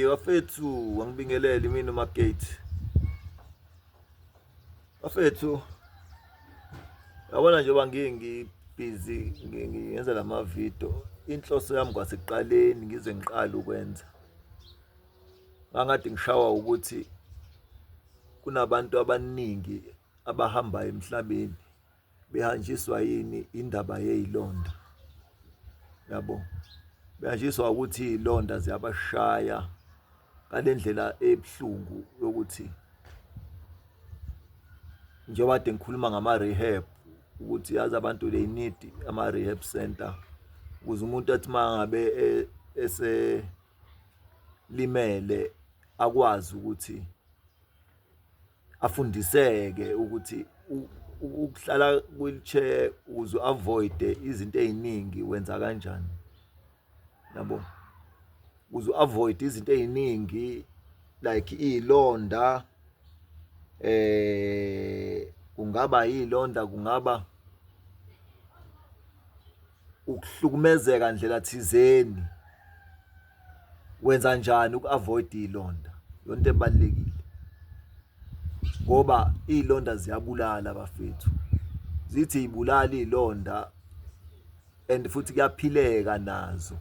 Wafethu wangibingeleli mina uMagate. Wafethu, yabona njengoba ngibusy ngiyenza lamavidiyo, inhloso yami kwasekuqaleni ngize ngiqale ukwenza. Ngangade ngishawa ukuthi kunabantu abaningi abahamba emhlabeni behanjiswa yini indaba yezilonda. Yabo. Behanjiswa ukuthi izilonda ziyabashaya ngalendlela ebhlungu yokuthi njengoba kade ngikhuluma ngama-rehab ukuthi yazi abantu they need ama-rehab center ukuze umuntu athi mangabe eselimele akwazi ukuthi afundiseke ukuthi ukuhlala wheelchair ukuze avoid izinto eziningi wenza kanjani. Yabo. Ukuze avoid izinto eziningi like izilonda kungaba izilonda kungaba ukuhlukumezeka ndlela thizeni wenza njani ukuavoid izilonda yonto ebalekile ngoba izilonda ziyabulala bafethu zithi ibulala izilonda and futhi kuyaphileka nazo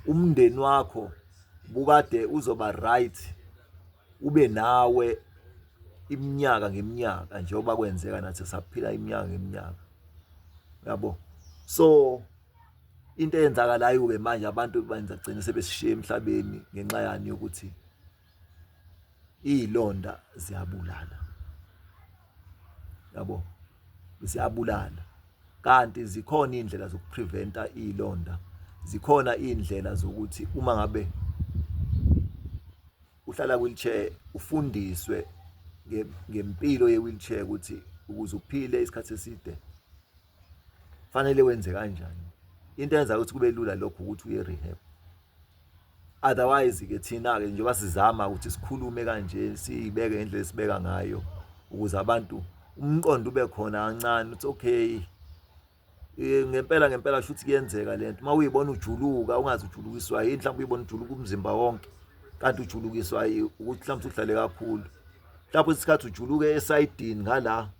umndeni wakho bukade uzoba right ube nawe iminyaka ngeminyaka njengoba kwenzeka nathi saphila iminyaka ngeminyaka. Yabo. So into eyenzakalayo ke manje abantu benza gcina sebesishiya emhlabeni ngenxa yani yokuthi izilonda ziyabulala. Yabo. Ziyabulala. Kanti zikhona indlela zokupreventa izilonda. Zikhona indlela zokuthi uma ngabe uhlala wheelchair ufundiswe ngempilo ye-wheelchair ukuthi ukuze uphile isikhathi eside fanele wenze kanjani. Into eyenza ukuthi kube lula lokho ukuthi uye rehab. Otherwise ke thina ke njengoba sizama ukuthi sikhulume kanje sibeke ngendlela esibeka ngayo ukuze abantu umqondo ube khona kancane uthi okay ngempela futhi kuyenzeka lento uma uyibona ujuluka ungazi ujulukiswa yini mhlawumbe uyibona ujuluka umzimba wonke kanti ujulukiswa ukuthi mhlawumbe uhlale kakhulu mhlawumbe isikhathi ujuluke esayidini ngala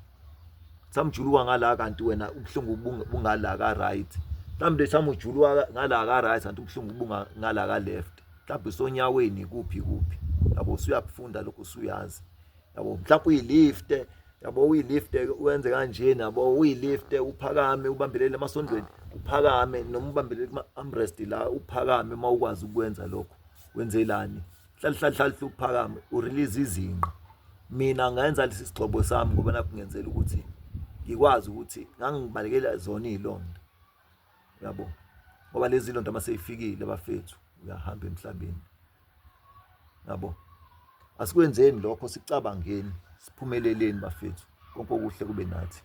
samjuluka ngala kanti wena ubhlungu bungala ka right mhlawumbe samujuluka ngala ka right kanti ubhlungu bunga ngala ka left mhlawumbe sonyaweni kuphi yabo usuyafunda lokho usuyazi yabo mhlawumbe uyilift yabo uyilift wenze kanje nabo uyilift uphakame ubambelele emasondweni uphakame noma ubambelele kuma armrest la uphakame mawukwazi ukwenza lokho wenzelani hlala uphakame urelease izinqa. Mina ngayenza lesi sigxobo sami ngoba nakho ngenzela ukuthi ngikwazi ukuthi ngangibalekela zona izilonda. Yabo. Ngoba lezi zilonda maseyifikile bafethu uyahamba emhlabeni. Yabo. Asikwenzeni lokho sicabangeni siphumeleleni bafethu konke okuhle kube nathi.